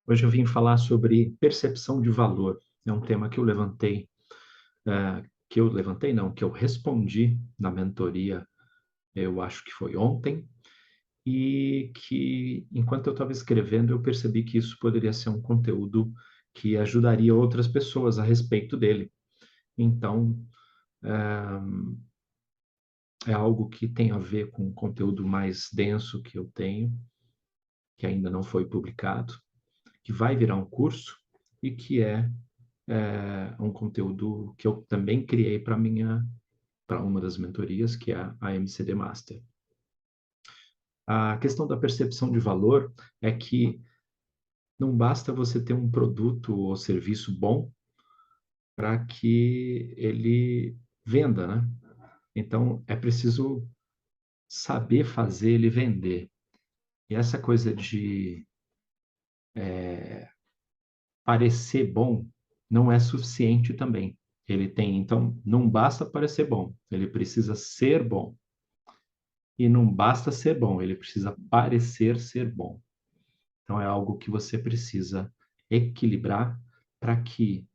Hoje eu vim falar sobre percepção de valor. É um tema que eu levantei, não, que eu respondi na mentoria, eu acho que foi ontem, e que enquanto eu estava escrevendo, eu percebi que isso poderia ser um conteúdo que ajudaria outras pessoas a respeito dele. Então, é algo que tem a ver com um conteúdo mais denso que eu tenho, que ainda não foi publicado, que vai virar um curso e que é um conteúdo que eu também criei para uma das mentorias, que é a MCD Master. A questão da percepção de valor é que não basta você ter um produto ou serviço bom para que ele venda, né? Então, é preciso saber fazer ele vender. E essa coisa de parecer bom não é suficiente também. Então, não basta parecer bom, ele precisa ser bom. E não basta ser bom, ele precisa parecer ser bom. Então, é algo que você precisa equilibrar para que,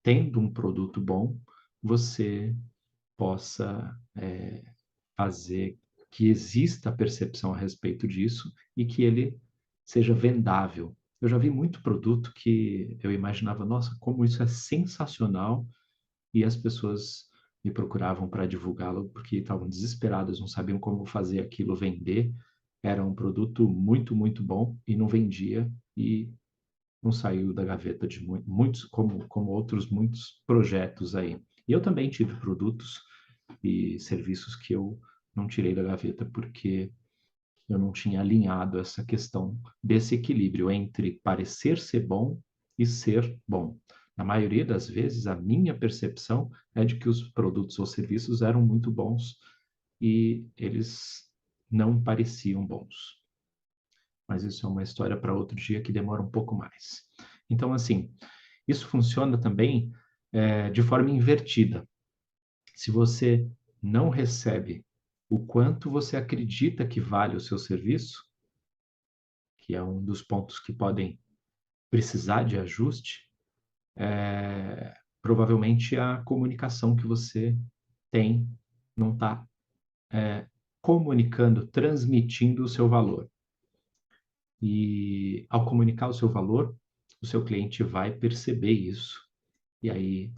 tendo um produto bom, você possa fazer que exista a percepção a respeito disso e que ele seja vendável. Eu já vi muito produto que eu imaginava, nossa, como isso é sensacional, e as pessoas me procuravam para divulgá-lo porque estavam desesperadas, não sabiam como fazer aquilo vender. Era um produto muito, muito bom e não vendia e não saiu da gaveta de muitos, como outros muitos projetos aí. E eu também tive produtos e serviços que eu não tirei da gaveta porque eu não tinha alinhado essa questão desse equilíbrio entre parecer ser bom e ser bom. Na maioria das vezes, a minha percepção é de que os produtos ou serviços eram muito bons e eles não pareciam bons. Mas isso é uma história para outro dia que demora um pouco mais. Então, assim, isso funciona também de forma invertida. Se você não recebe o quanto você acredita que vale o seu serviço, que é um dos pontos que podem precisar de ajuste, provavelmente a comunicação que você tem não está comunicando, transmitindo o seu valor. E ao comunicar o seu valor, o seu cliente vai perceber isso. E aí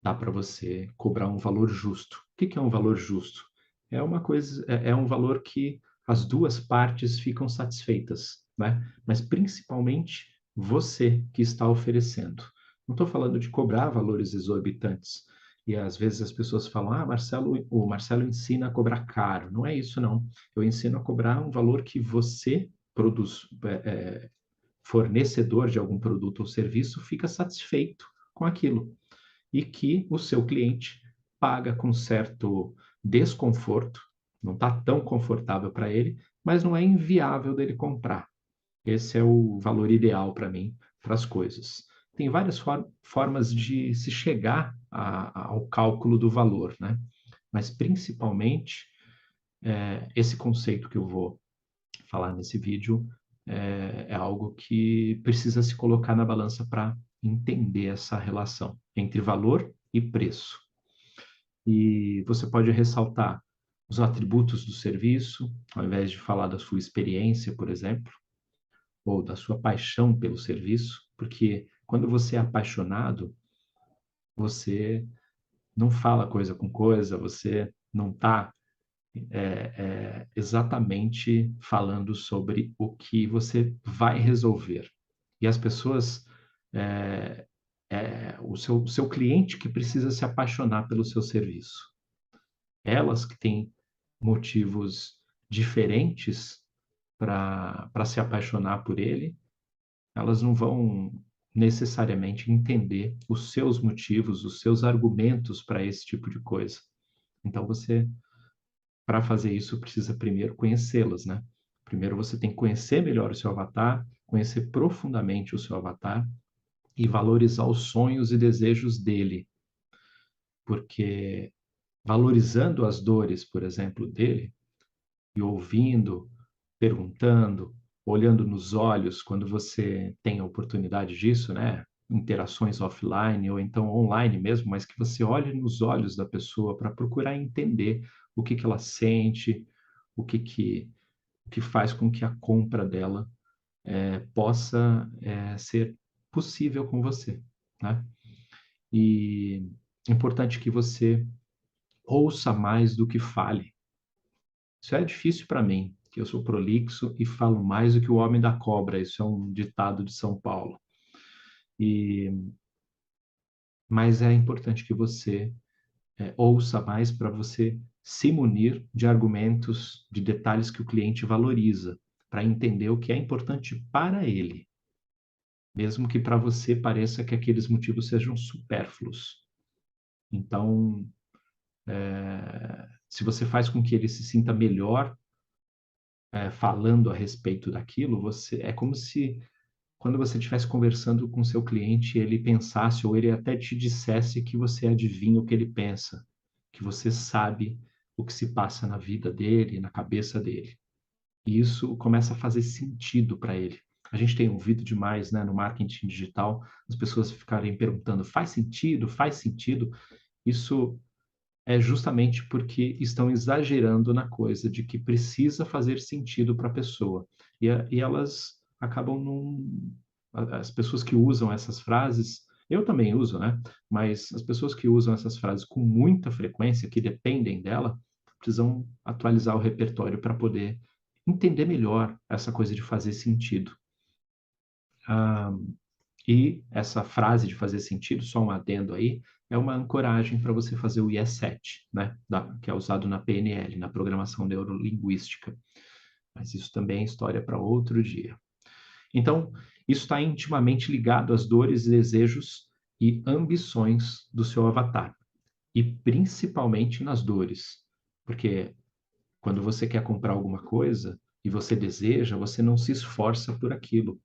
dá para você cobrar um valor justo. O que é um valor justo? É um valor que as duas partes ficam satisfeitas, né? Mas principalmente você que está oferecendo. Não estou falando de cobrar valores exorbitantes. E às vezes as pessoas falam: ah, o Marcelo ensina a cobrar caro. Não é isso, não. Eu ensino a cobrar um valor que você produz, fornecedor de algum produto ou serviço, fica satisfeito com aquilo e que o seu cliente paga com certo desconforto, não está tão confortável para ele, mas não é inviável dele comprar. Esse é o valor ideal para mim, para as coisas. Tem várias formas de se chegar ao cálculo do valor, né? Mas principalmente esse conceito que eu vou falar nesse vídeo é algo que precisa se colocar na balança para entender essa relação entre valor e preço. E você pode ressaltar os atributos do serviço, ao invés de falar da sua experiência, por exemplo, ou da sua paixão pelo serviço, porque quando você é apaixonado, você não fala coisa com coisa, você não está exatamente falando sobre o que você vai resolver. E as pessoas, o seu cliente que precisa se apaixonar pelo seu serviço. Elas que têm motivos diferentes para se apaixonar por ele, elas não vão necessariamente entender os seus motivos, os seus argumentos para esse tipo de coisa. Então você, para fazer isso, precisa primeiro conhecê-las, né? Primeiro você tem que conhecer melhor o seu avatar, conhecer profundamente o seu avatar e valorizar os sonhos e desejos dele, porque valorizando as dores, por exemplo, dele, e ouvindo, perguntando, olhando nos olhos, quando você tem a oportunidade disso, né? Interações offline ou então online mesmo, mas que você olhe nos olhos da pessoa para procurar entender o que que ela sente, o que faz com que a compra dela possa ser possível com você, né? E é importante que você ouça mais do que fale. Isso é difícil para mim, que eu sou prolixo e falo mais do que o homem da cobra. Isso é um ditado de São Paulo. E, mas é importante que você ouça mais para você se munir de argumentos, de detalhes que o cliente valoriza, para entender o que é importante para ele, mesmo que para você pareça que aqueles motivos sejam supérfluos. Então, se você faz com que ele se sinta melhor falando a respeito daquilo, você é como se quando você estivesse conversando com seu cliente, ele pensasse ou ele até te dissesse que você adivinha o que ele pensa, que você sabe o que se passa na vida dele, na cabeça dele. E isso começa a fazer sentido para ele. A gente tem ouvido demais, né, no marketing digital, as pessoas ficarem perguntando: faz sentido? Faz sentido? Isso é justamente porque estão exagerando na coisa de que precisa fazer sentido para a pessoa. E elas acabam num. As pessoas que usam essas frases, eu também uso, né? Mas as pessoas que usam essas frases com muita frequência, que dependem dela, precisam atualizar o repertório para poder entender melhor essa coisa de fazer sentido. Ah, e essa frase de fazer sentido, só um adendo aí, é uma ancoragem para você fazer o IE7, né? Que é usado na PNL, na programação neurolinguística. Mas isso também é história para outro dia. Então, isso está intimamente ligado às dores, desejos e ambições do seu avatar. E principalmente nas dores. Porque quando você quer comprar alguma coisa e você deseja, você não se esforça por aquilo,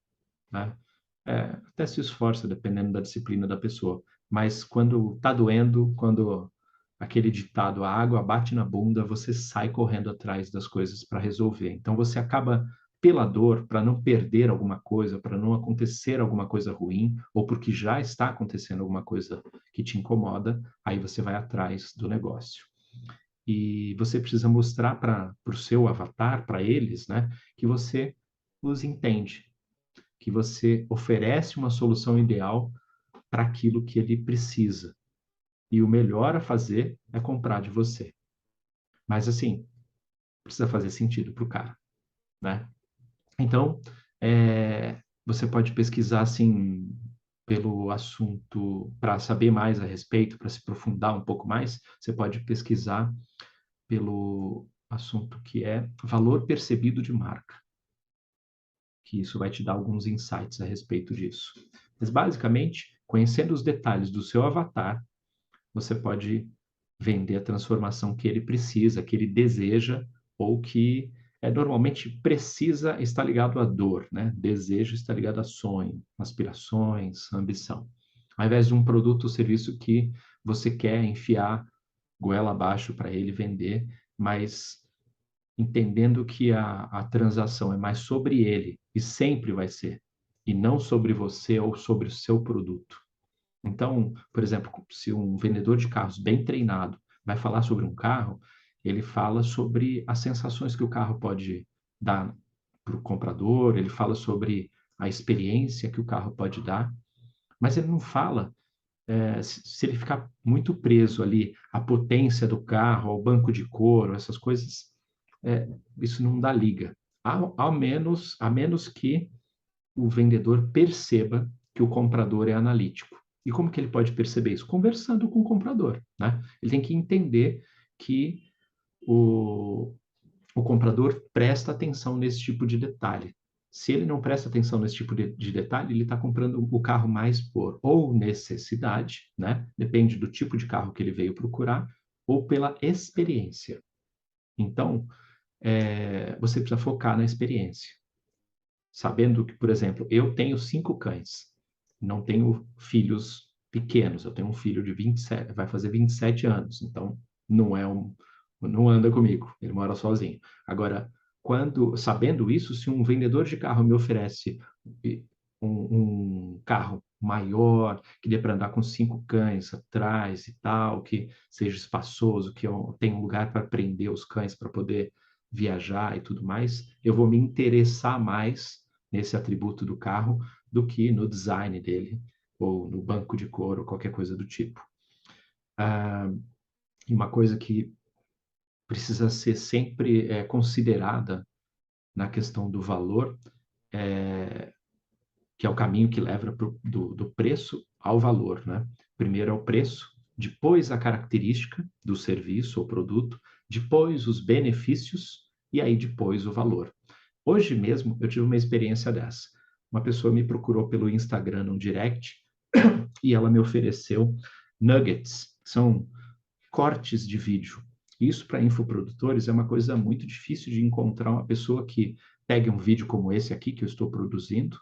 né? Até se esforça, dependendo da disciplina da pessoa. Mas quando está doendo, quando aquele ditado, a água bate na bunda, você sai correndo atrás das coisas para resolver. Então você acaba pela dor, para não perder alguma coisa, para não acontecer alguma coisa ruim, ou porque já está acontecendo alguma coisa que te incomoda, aí você vai atrás do negócio. E você precisa mostrar para o seu avatar, para eles, né, que você os entende, que você oferece uma solução ideal para aquilo que ele precisa. E o melhor a fazer é comprar de você. Mas assim, precisa fazer sentido para o cara, né? Então, você pode pesquisar assim pelo assunto para saber mais a respeito, para se aprofundar um pouco mais, você pode pesquisar pelo assunto que é valor percebido de marca, que isso vai te dar alguns insights a respeito disso. Mas basicamente, conhecendo os detalhes do seu avatar, você pode vender a transformação que ele precisa, que ele deseja, ou que normalmente precisa estar ligado à dor, né? Desejo está ligado a sonho, aspirações, ambição. Ao invés de um produto ou serviço que você quer enfiar goela abaixo para ele vender, mas entendendo que a transação é mais sobre ele, e sempre vai ser, e não sobre você ou sobre o seu produto. Então, por exemplo, se um vendedor de carros bem treinado vai falar sobre um carro, ele fala sobre as sensações que o carro pode dar para o comprador, ele fala sobre a experiência que o carro pode dar, mas ele não fala se ele ficar muito preso ali à potência do carro, ao banco de couro, essas coisas, é, isso não dá liga. A menos que o vendedor perceba que o comprador é analítico. E como que ele pode perceber isso? Conversando com o comprador, né? Ele tem que entender que o, o comprador presta atenção nesse tipo de detalhe. Se ele não presta atenção nesse tipo de detalhe, ele está comprando o carro mais por ou necessidade, né? Depende do tipo de carro que ele veio procurar, ou pela experiência. Então, você precisa focar na experiência. Sabendo que, por exemplo, eu tenho 5 cães, não tenho filhos pequenos, eu tenho um filho de 27, vai fazer 27 anos, então não anda comigo, ele mora sozinho. Agora, sabendo isso, se um vendedor de carro me oferece um carro maior, que dê para andar com 5 cães atrás e tal, que seja espaçoso, que tenha um lugar para prender os cães para poder viajar e tudo mais, eu vou me interessar mais nesse atributo do carro do que no design dele, ou no banco de couro, qualquer coisa do tipo. E uma coisa que precisa ser sempre considerada na questão do valor, que é o caminho que leva do preço ao valor, né? Primeiro é o preço, depois a característica do serviço ou produto, depois os benefícios e aí depois o valor. Hoje mesmo eu tive uma experiência dessa. Uma pessoa me procurou pelo Instagram no direct e ela me ofereceu nuggets, são cortes de vídeo. Isso para infoprodutores é uma coisa muito difícil de encontrar uma pessoa que pegue um vídeo como esse aqui que eu estou produzindo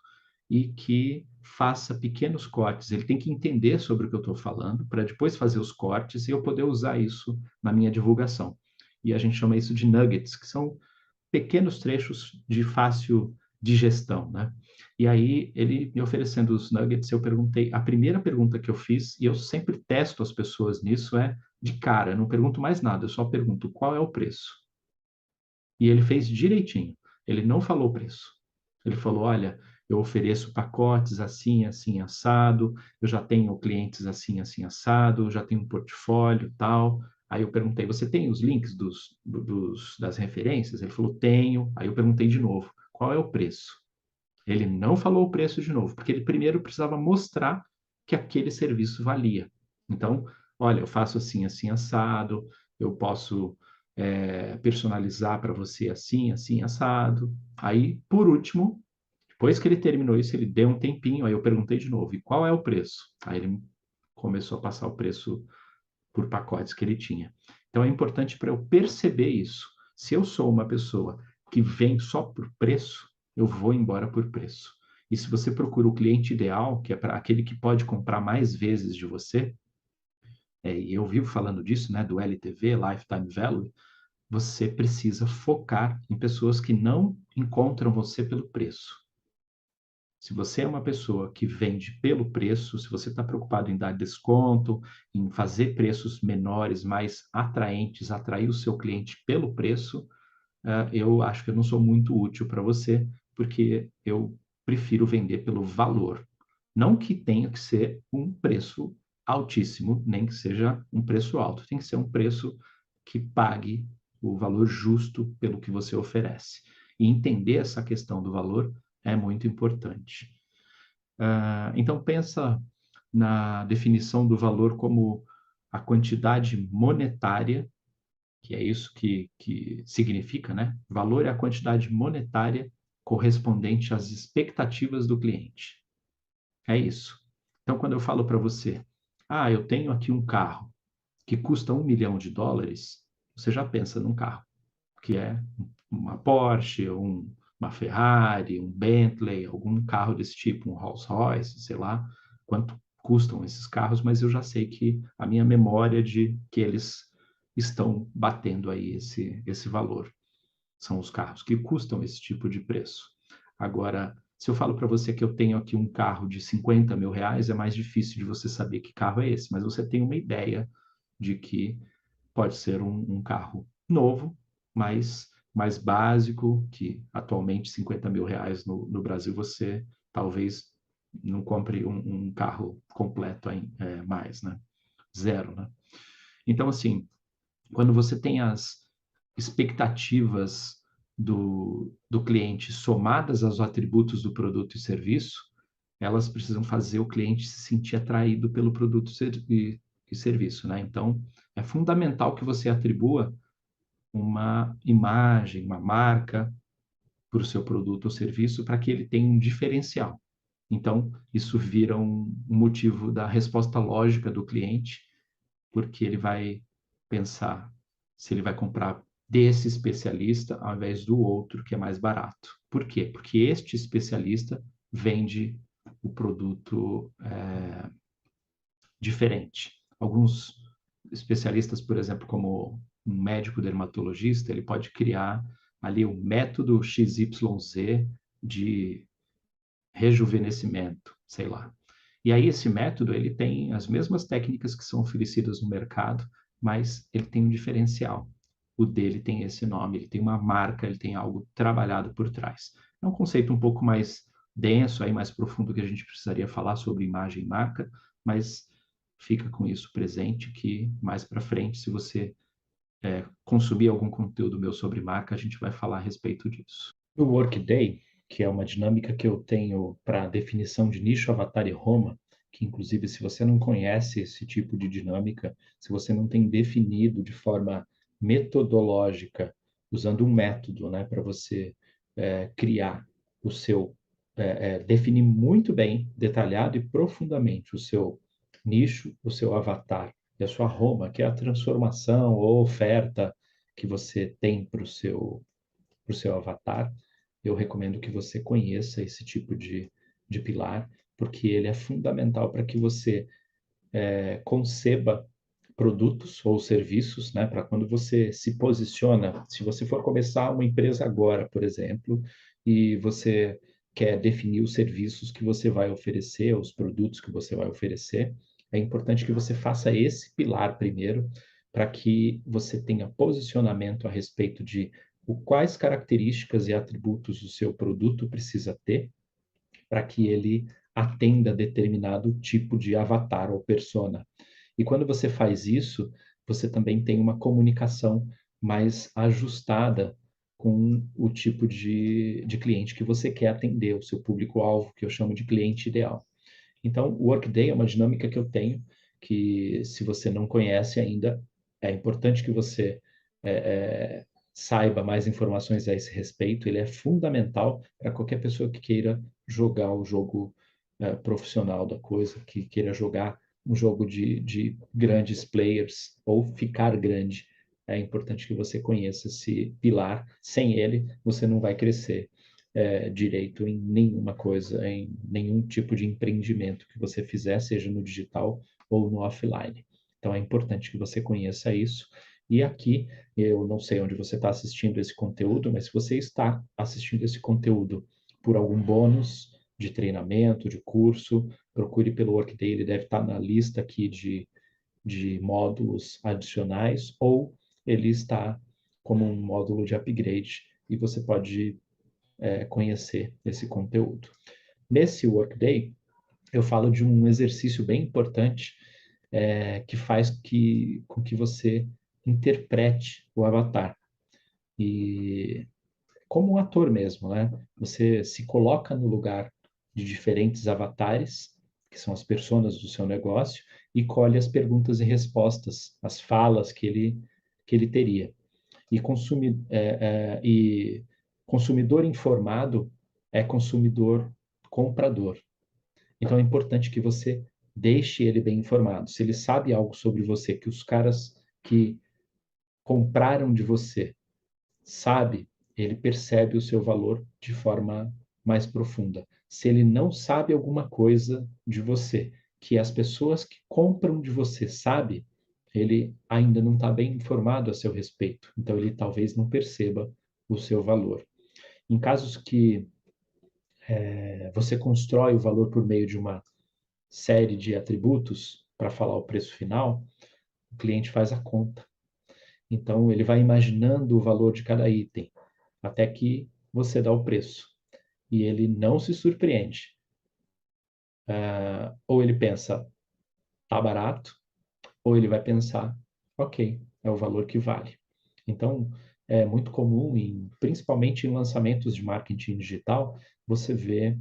e que faça pequenos cortes. Ele tem que entender sobre o que eu estou falando para depois fazer os cortes e eu poder usar isso na minha divulgação. E a gente chama isso de nuggets, que são pequenos trechos de fácil digestão, né? E aí, ele me oferecendo os nuggets, eu perguntei, a primeira pergunta que eu fiz, e eu sempre testo as pessoas nisso, é de cara, eu não pergunto mais nada, eu só pergunto qual é o preço. E ele fez direitinho, ele não falou o preço. Ele falou, olha, eu ofereço pacotes assim, assim, assado, eu já tenho clientes assim, assim, assado, eu já tenho um portfólio, tal. Aí eu perguntei, você tem os links das referências? Ele falou, tenho. Aí eu perguntei de novo, qual é o preço? Ele não falou o preço de novo, porque ele primeiro precisava mostrar que aquele serviço valia. Então, olha, eu faço assim, assim, assado, eu posso personalizar para você assim, assim, assado. Aí, por último, depois que ele terminou isso, ele deu um tempinho, aí eu perguntei de novo, e qual é o preço? Aí ele começou a passar o preço por pacotes que ele tinha. Então é importante para eu perceber isso. Se eu sou uma pessoa que vem só por preço, eu vou embora por preço. E se você procura o cliente ideal, que é para aquele que pode comprar mais vezes de você, e eu vivo falando disso, né, do LTV, Lifetime Value, você precisa focar em pessoas que não encontram você pelo preço. Se você é uma pessoa que vende pelo preço, se você está preocupado em dar desconto, em fazer preços menores, mais atraentes, atrair o seu cliente pelo preço, eu acho que eu não sou muito útil para você, porque eu prefiro vender pelo valor. Não que tenha que ser um preço altíssimo, nem que seja um preço alto. Tem que ser um preço que pague o valor justo pelo que você oferece. E entender essa questão do valor é muito importante. Então, pensa na definição do valor como a quantidade monetária, que é isso que significa, né? Valor é a quantidade monetária correspondente às expectativas do cliente. É isso. Então, quando eu falo para você, eu tenho aqui um carro que custa US$ 1 milhão, você já pensa num carro, que é uma Porsche, uma Ferrari, um Bentley, algum carro desse tipo, um Rolls-Royce, sei lá quanto custam esses carros, mas eu já sei que a minha memória de que eles estão batendo aí esse valor. São os carros que custam esse tipo de preço. Agora, se eu falo para você que eu tenho aqui um carro de R$ 50 mil, é mais difícil de você saber que carro é esse, mas você tem uma ideia de que pode ser um carro novo, mas mais básico, que atualmente R$ 50 mil no Brasil você talvez não compre um carro completo mais, né? Zero, né? Então, assim, quando você tem as expectativas do cliente somadas aos atributos do produto e serviço, elas precisam fazer o cliente se sentir atraído pelo produto e serviço, né? Então, é fundamental que você atribua uma imagem, uma marca para o seu produto ou serviço para que ele tenha um diferencial. Então, isso vira um motivo da resposta lógica do cliente, porque ele vai pensar se ele vai comprar desse especialista ao invés do outro que é mais barato. Por quê? Porque este especialista vende o produto diferente. Alguns especialistas, por exemplo, como um médico dermatologista, ele pode criar ali o método XYZ de rejuvenescimento, sei lá. E aí esse método, ele tem as mesmas técnicas que são oferecidas no mercado, mas ele tem um diferencial. O dele tem esse nome, ele tem uma marca, ele tem algo trabalhado por trás. É um conceito um pouco mais denso, aí mais profundo que a gente precisaria falar sobre imagem e marca, mas fica com isso presente que mais para frente, se você consumir algum conteúdo meu sobre marca, a gente vai falar a respeito disso. O Workday, que é uma dinâmica que eu tenho para definição de nicho, avatar e Roma, que inclusive se você não conhece esse tipo de dinâmica, se você não tem definido de forma metodológica, usando um método, né, para você criar o seu, definir muito bem, detalhado e profundamente o seu nicho, o seu avatar e a sua Roma, que é a transformação ou oferta que você tem para o seu avatar, eu recomendo que você conheça esse tipo de pilar, porque ele é fundamental para que você conceba produtos ou serviços, né, para quando você se posiciona, se você for começar uma empresa agora, por exemplo, e você quer definir os serviços que você vai oferecer, os produtos que você vai oferecer, é importante que você faça esse pilar primeiro, para que você tenha posicionamento a respeito de quais características e atributos o seu produto precisa ter para que ele atenda determinado tipo de avatar ou persona. E quando você faz isso, você também tem uma comunicação mais ajustada com o tipo de cliente que você quer atender, o seu público-alvo, que eu chamo de cliente ideal. Então, o Workday é uma dinâmica que eu tenho, que se você não conhece ainda, é importante que você é, é, saiba mais informações a esse respeito. Ele é fundamental para qualquer pessoa que queira jogar o jogo profissional da coisa, que queira jogar um jogo de grandes players ou ficar grande. É importante que você conheça esse pilar. Sem ele, você não vai crescer direito em nenhuma coisa, em nenhum tipo de empreendimento que você fizer, seja no digital ou no offline. Então é importante que você conheça isso. E aqui, eu não sei onde você está assistindo esse conteúdo, mas se você está assistindo esse conteúdo por algum bônus de treinamento, de curso, procure pelo Workday, ele deve estar na lista aqui de módulos adicionais, ou ele está como um módulo de upgrade e você pode conhecer esse conteúdo. Nesse Workday, eu falo de um exercício bem importante que faz com que você interprete o avatar. E como um ator mesmo, né? Você se coloca no lugar de diferentes avatares, que são as personas do seu negócio, e colhe as perguntas e respostas, as falas que ele teria. E consumidor informado é consumidor comprador. Então é importante que você deixe ele bem informado. Se ele sabe algo sobre você que os caras que compraram de você sabe, ele percebe o seu valor de forma mais profunda. Se ele não sabe alguma coisa de você que as pessoas que compram de você sabem, ele ainda não está bem informado a seu respeito. Então ele talvez não perceba o seu valor. Em casos que você constrói o valor por meio de uma série de atributos para falar o preço final, o cliente faz a conta. Então ele vai imaginando o valor de cada item até que você dá o preço. E ele não se surpreende. Ou ele pensa, tá barato, ou ele vai pensar, ok, é o valor que vale. Então, é muito comum, principalmente em lançamentos de marketing digital, você vê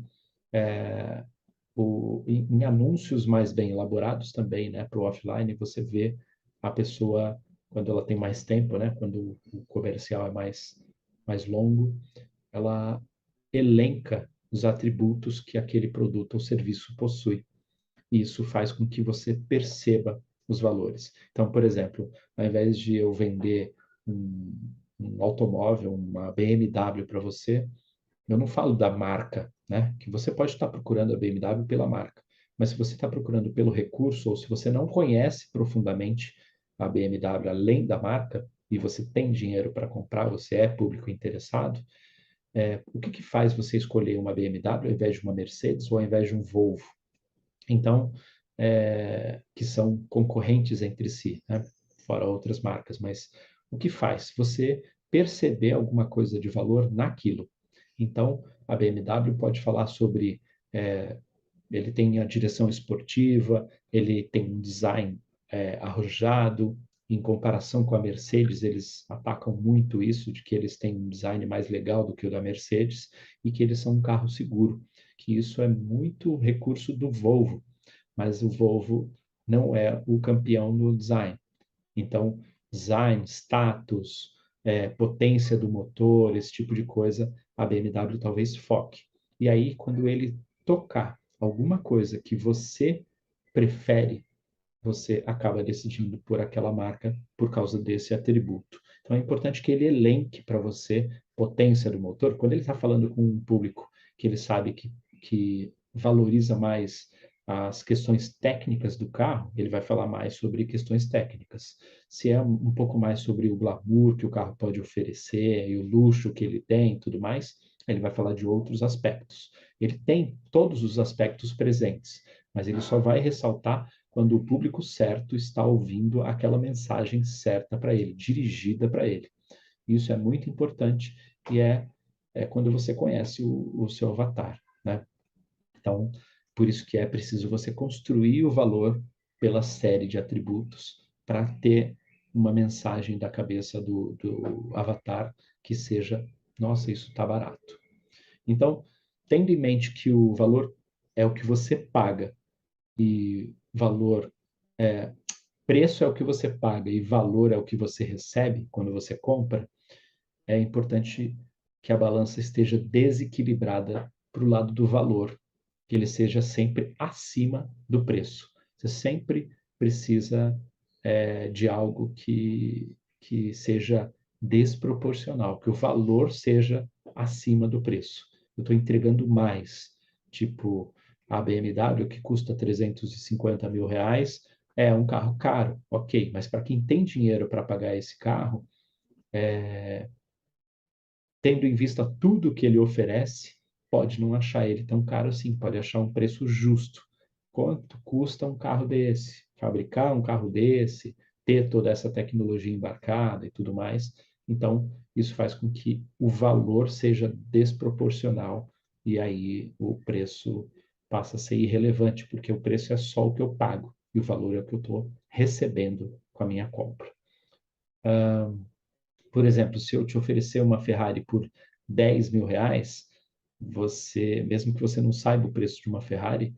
em anúncios mais bem elaborados também, né, para o offline, você vê a pessoa, quando ela tem mais tempo, né, quando o comercial é mais longo, ela elenca os atributos que aquele produto ou serviço possui. E isso faz com que você perceba os valores. Então, por exemplo, ao invés de eu vender um automóvel, uma BMW para você, eu não falo da marca, né? Que você pode estar procurando a BMW pela marca, mas se você está procurando pelo recurso ou se você não conhece profundamente a BMW além da marca, e você tem dinheiro para comprar, você é público interessado, o que que faz você escolher uma BMW ao invés de uma Mercedes ou ao invés de um Volvo? Então, que são concorrentes entre si, né? Fora outras marcas, mas o que faz? Você perceber alguma coisa de valor naquilo. Então, a BMW pode falar sobre é, ele tem a direção esportiva, ele tem um design arrojado. Em comparação com a Mercedes, eles atacam muito isso, de que eles têm um design mais legal do que o da Mercedes e que eles são um carro seguro, que isso é muito recurso do Volvo, mas o Volvo não é o campeão no design. Então, design, status, potência do motor, esse tipo de coisa, a BMW talvez foque. E aí, quando ele tocar alguma coisa que você prefere, você acaba decidindo por aquela marca por causa desse atributo. Então, é importante que ele elenque para você potência do motor. Quando ele está falando com um público que ele sabe que valoriza mais as questões técnicas do carro, ele vai falar mais sobre questões técnicas. Se é um pouco mais sobre o glamour que o carro pode oferecer e o luxo que ele tem e tudo mais, ele vai falar de outros aspectos. Ele tem todos os aspectos presentes, mas ele só vai ressaltar quando o público certo está ouvindo aquela mensagem certa para ele, dirigida para ele. Isso é muito importante e é quando você conhece o seu avatar, né? Então, por isso que é preciso você construir o valor pela série de atributos para ter uma mensagem da cabeça do avatar que seja, nossa, isso está barato. Então, tendo em mente que o valor é o que você paga e valor, preço é o que você paga e valor é o que você recebe quando você compra, é importante que a balança esteja desequilibrada para o lado do valor, que ele seja sempre acima do preço. Você sempre precisa de algo que seja desproporcional, que o valor seja acima do preço. Eu estou entregando mais, tipo a BMW, que custa 350 mil reais, é um carro caro, ok, mas para quem tem dinheiro para pagar esse carro, tendo em vista tudo que ele oferece, pode não achar ele tão caro assim, pode achar um preço justo. Quanto custa um carro desse? Fabricar um carro desse, ter toda essa tecnologia embarcada e tudo mais. Então, isso faz com que o valor seja desproporcional e aí o preço passa a ser irrelevante, porque o preço é só o que eu pago e o valor é o que eu estou recebendo com a minha compra. Por exemplo, se eu te oferecer uma Ferrari por 10 mil reais, você, mesmo que você não saiba o preço de uma Ferrari,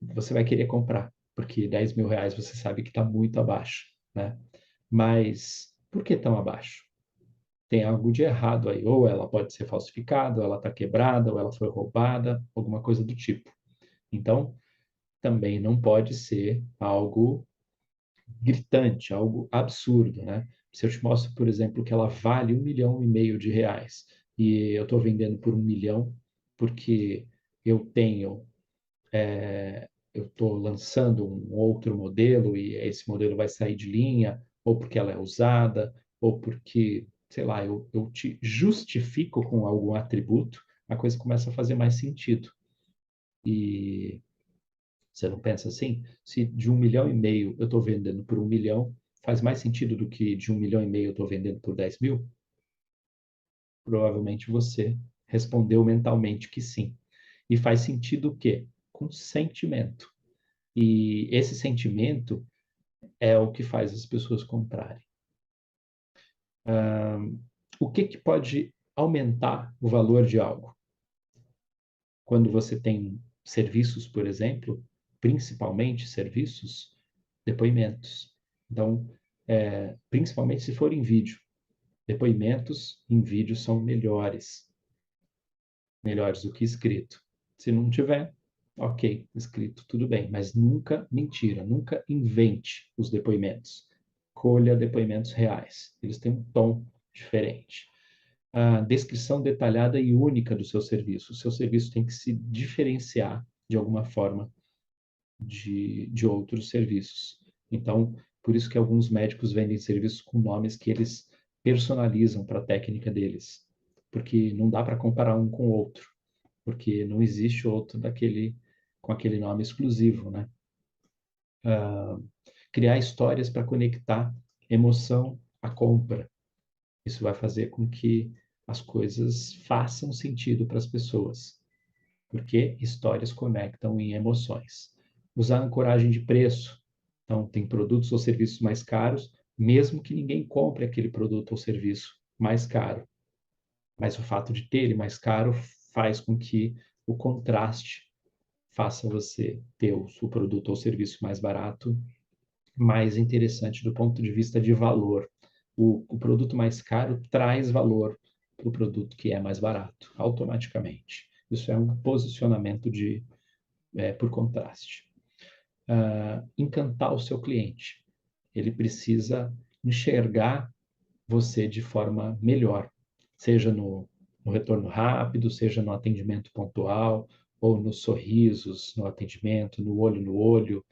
você vai querer comprar, porque 10 mil reais você sabe que está muito abaixo, né? Mas por que tão abaixo? Tem algo de errado aí, ou ela pode ser falsificada, ou ela está quebrada, ou ela foi roubada, alguma coisa do tipo. Então, também não pode ser algo gritante, algo absurdo, né? Se eu te mostro, por exemplo, que ela vale 1,5 milhão de reais e eu estou vendendo por 1 milhão porque eu tenho, eu estou lançando um outro modelo e esse modelo vai sair de linha, ou porque ela é usada, ou porque, sei lá, eu te justifico com algum atributo, a coisa começa a fazer mais sentido. E você não pensa assim? Se de 1,5 milhão eu estou vendendo por 1 milhão, faz mais sentido do que de 1,5 milhão eu estou vendendo por 10 mil? Provavelmente você respondeu mentalmente que sim. E faz sentido o quê? Com sentimento. E esse sentimento é o que faz as pessoas comprarem. O que que pode aumentar o valor de algo? Quando você tem serviços, por exemplo, principalmente serviços, depoimentos. Então, principalmente se for em vídeo, depoimentos em vídeo são melhores, melhores do que escrito. Se não tiver, ok, escrito tudo bem, mas nunca mentira, nunca invente os depoimentos. Colha depoimentos reais, eles têm um tom diferente. A descrição detalhada e única do seu serviço. O seu serviço tem que se diferenciar de alguma forma de outros serviços. Então, Por isso que alguns médicos vendem serviços com nomes que eles personalizam para a técnica deles, porque não dá para comparar um com o outro, porque não existe outro com aquele nome exclusivo, né? Criar histórias para conectar emoção à compra. Isso vai fazer com que as coisas façam sentido para as pessoas, porque histórias conectam em emoções. Usar ancoragem de preço. Então, tem produtos ou serviços mais caros, mesmo que ninguém compre aquele produto ou serviço mais caro. Mas o fato de ter ele mais caro faz com que o contraste faça você ter o seu produto ou serviço mais barato, mais interessante do ponto de vista de valor. O produto mais caro traz valor para o produto que é mais barato, automaticamente. Isso é um posicionamento por contraste. Encantar o seu cliente. Ele precisa enxergar você de forma melhor, seja no retorno rápido, seja no atendimento pontual, ou nos sorrisos, no atendimento, no olho,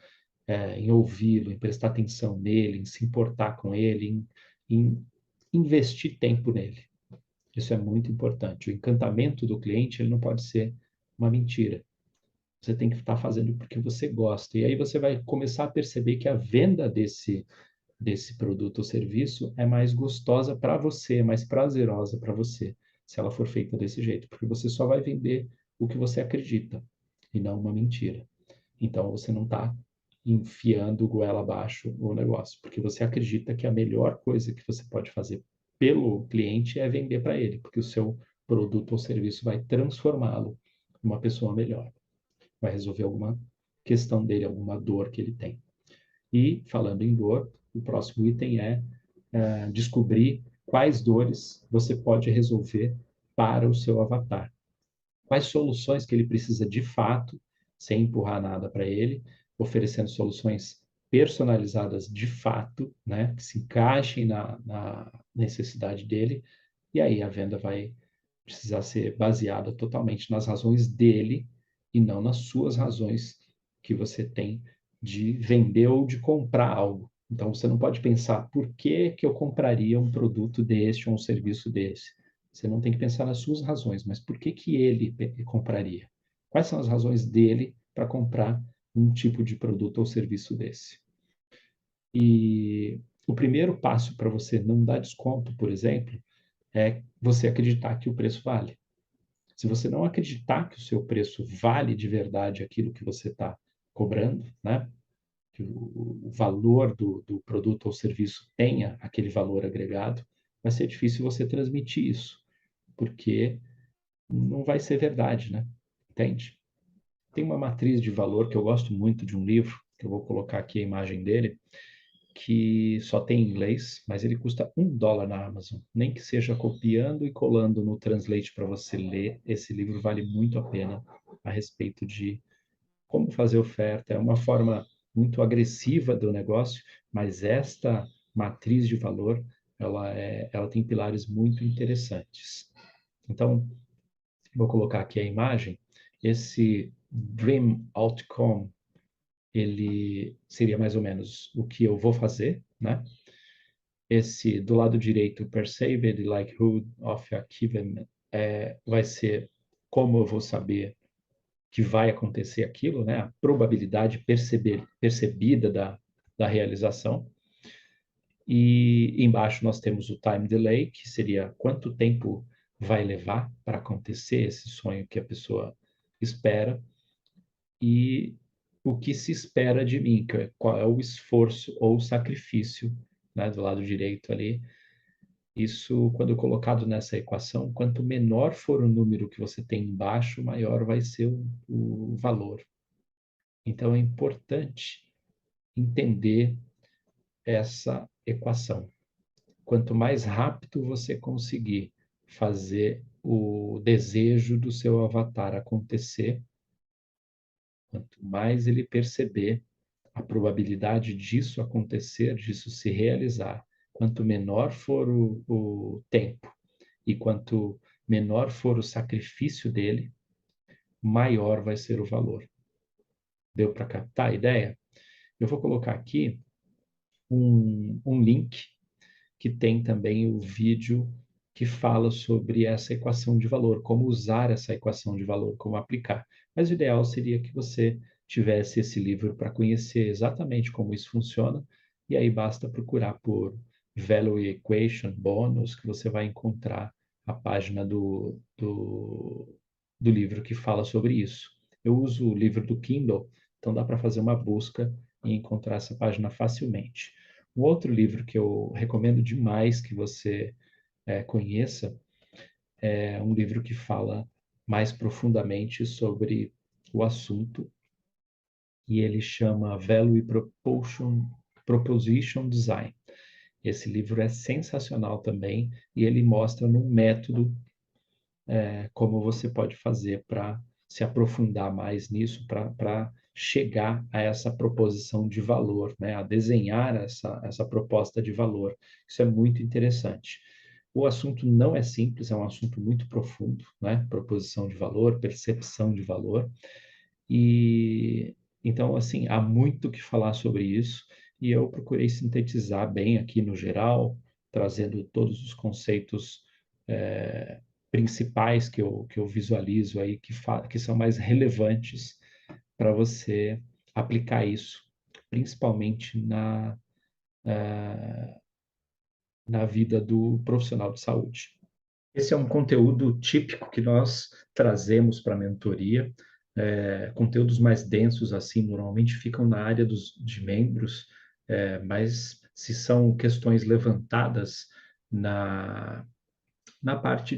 em ouvi-lo, em prestar atenção nele, em se importar com ele, em investir tempo nele. Isso é muito importante. O encantamento do cliente ele não pode ser uma mentira. Você tem que estar fazendo porque você gosta. E aí você vai começar a perceber que a venda desse produto ou serviço é mais gostosa para você, é mais prazerosa para você, se ela for feita desse jeito, porque você só vai vender o que você acredita e não uma mentira. Então você não está enfiando goela abaixo o negócio, porque você acredita que a melhor coisa que você pode fazer pelo cliente é vender para ele, porque o seu produto ou serviço vai transformá-lo em uma pessoa melhor, vai resolver alguma questão dele, alguma dor que ele tem. E, falando em dor, o próximo item é descobrir quais dores você pode resolver para o seu avatar. Quais soluções que ele precisa de fato, sem empurrar nada para ele, oferecendo soluções personalizadas de fato, né, que se encaixem na necessidade dele, e aí a venda vai precisar ser baseada totalmente nas razões dele e não nas suas razões que você tem de vender ou de comprar algo. Então você não pode pensar por que que eu compraria um produto deste ou um serviço desse. Você não tem que pensar nas suas razões, mas por que que ele compraria? Quais são as razões dele para comprar um tipo de produto ou serviço desse? E o primeiro passo para você não dar desconto, por exemplo, é você acreditar que o preço vale. Se você não acreditar que o seu preço vale de verdade aquilo que você está cobrando, né? Que o valor do produto ou serviço tenha aquele valor agregado, vai ser difícil você transmitir isso, porque não vai ser verdade, né? Entende? Tem uma matriz de valor que eu gosto muito de um livro, que eu vou colocar aqui a imagem dele, que só tem em inglês, mas ele custa $1 na Amazon. Nem que seja copiando e colando no Translate para você ler, esse livro vale muito a pena a respeito de como fazer oferta. É uma forma muito agressiva do negócio, mas esta matriz de valor, ela tem pilares muito interessantes. Então, vou colocar aqui a imagem. Esse Dream Outcome ele seria mais ou menos o que eu vou fazer, né? Esse do lado direito, perceived likelihood of achievement, vai ser como eu vou saber que vai acontecer aquilo, né? A probabilidade percebida da realização. E embaixo nós temos o time delay, que seria quanto tempo vai levar para acontecer esse sonho que a pessoa espera. E o que se espera de mim, qual é o esforço ou o sacrifício, né, do lado direito ali. Isso, quando colocado nessa equação, quanto menor for o número que você tem embaixo, maior vai ser o valor. Então, é importante entender essa equação. Quanto mais rápido você conseguir fazer o desejo do seu avatar acontecer, quanto mais ele perceber a probabilidade disso acontecer, disso se realizar, quanto menor for o tempo e quanto menor for o sacrifício dele, maior vai ser o valor. Deu para captar a ideia? Eu vou colocar aqui um link que tem também o vídeo que fala sobre essa equação de valor, como usar essa equação de valor, como aplicar. Mas o ideal seria que você tivesse esse livro para conhecer exatamente como isso funciona, e aí basta procurar por Value Equation Bônus, que você vai encontrar a página do livro que fala sobre isso. Eu uso o livro do Kindle, então dá para fazer uma busca e encontrar essa página facilmente. Um outro livro que eu recomendo demais que você conheça é um livro que fala mais profundamente sobre o assunto e ele chama Value Proposition Design. Esse livro é sensacional também e ele mostra num método como você pode fazer para se aprofundar mais nisso, para chegar a essa proposição de valor, né? A desenhar essa proposta de valor. Isso é muito interessante. O assunto não é simples, é um assunto muito profundo, né? Proposição de valor, percepção de valor. E então, assim, há muito o que falar sobre isso, e eu procurei sintetizar bem aqui no geral, trazendo todos os conceitos é, principais que eu visualizo aí, que são mais relevantes para você aplicar isso, principalmente na vida do profissional de saúde. Esse é um conteúdo típico que nós trazemos para a mentoria. Conteúdos mais densos, assim, normalmente ficam na área de membros, mas se são questões levantadas na, na parte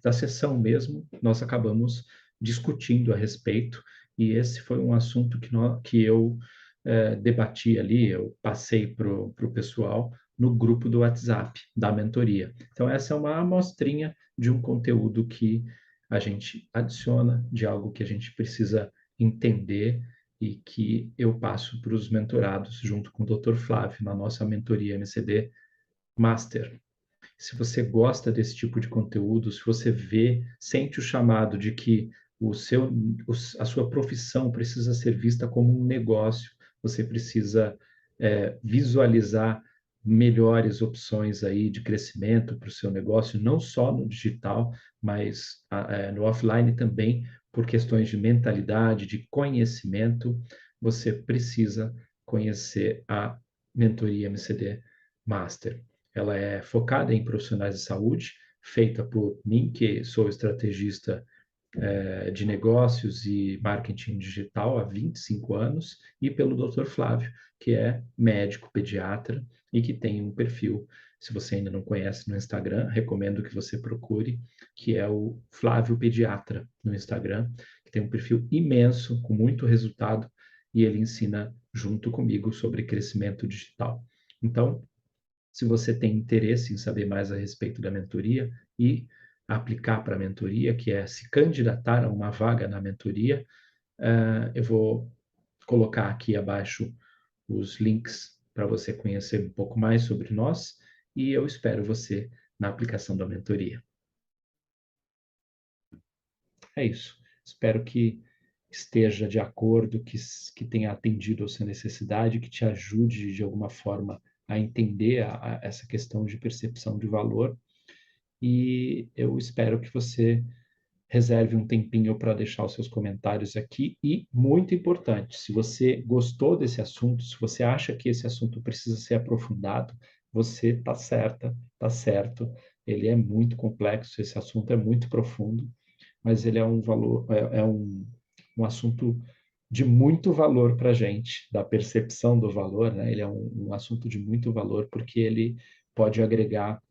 da sessão mesmo, nós acabamos discutindo a respeito, e esse foi um assunto que eu debati ali, eu passei para o pessoal no grupo do WhatsApp da mentoria. Então, essa é uma amostrinha de um conteúdo que a gente adiciona, de algo que a gente precisa entender e que eu passo para os mentorados junto com o Dr. Flávio na nossa mentoria MCD Master. Se você gosta desse tipo de conteúdo, se você sente o chamado de que a sua profissão precisa ser vista como um negócio, você precisa visualizar melhores opções aí de crescimento para o seu negócio, não só no digital, mas no offline também, por questões de mentalidade, de conhecimento, você precisa conhecer a mentoria MCD Master. Ela é focada em profissionais de saúde, feita por mim, que sou estrategista de negócios e marketing digital há 25 anos, e pelo Dr. Flávio, que é médico pediatra e que tem um perfil, se você ainda não conhece no Instagram, recomendo que você procure, que é o Flávio Pediatra no Instagram, que tem um perfil imenso, com muito resultado, e ele ensina junto comigo sobre crescimento digital. Então, se você tem interesse em saber mais a respeito da mentoria e aplicar para a mentoria, que é se candidatar a uma vaga na mentoria, eu vou colocar aqui abaixo os links para você conhecer um pouco mais sobre nós e eu espero você na aplicação da mentoria. É isso. Espero que esteja de acordo, que tenha atendido a sua necessidade, que te ajude de alguma forma a entender essa questão de percepção de valor. E eu espero que você reserve um tempinho para deixar os seus comentários aqui. E, muito importante, se você gostou desse assunto, se você acha que esse assunto precisa ser aprofundado, você está certa, está certo. Ele é muito complexo, esse assunto é muito profundo, mas ele é um valor, um assunto de muito valor para a gente, da percepção do valor, né? Ele é um assunto de muito valor porque ele pode agregar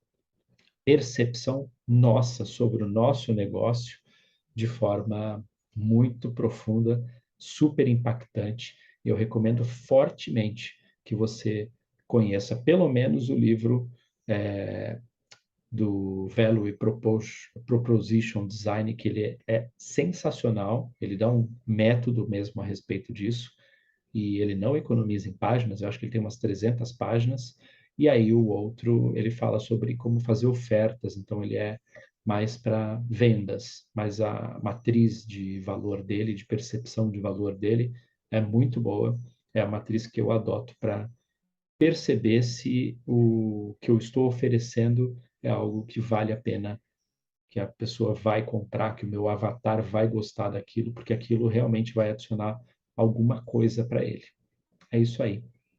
percepção nossa sobre o nosso negócio de forma muito profunda, super impactante. Eu recomendo fortemente que você conheça pelo menos o livro do Value Proposition Design, que ele é sensacional, ele dá um método mesmo a respeito disso, e ele não economiza em páginas, eu acho que ele tem umas 300 páginas, e aí o outro, ele fala sobre como fazer ofertas, então ele é mais para vendas, mas a matriz de valor dele, de percepção de valor dele, é muito boa, é a matriz que eu adoto para perceber se o que eu estou oferecendo é algo que vale a pena, que a pessoa vai comprar, que o meu avatar vai gostar daquilo, porque aquilo realmente vai adicionar alguma coisa para ele. É isso aí.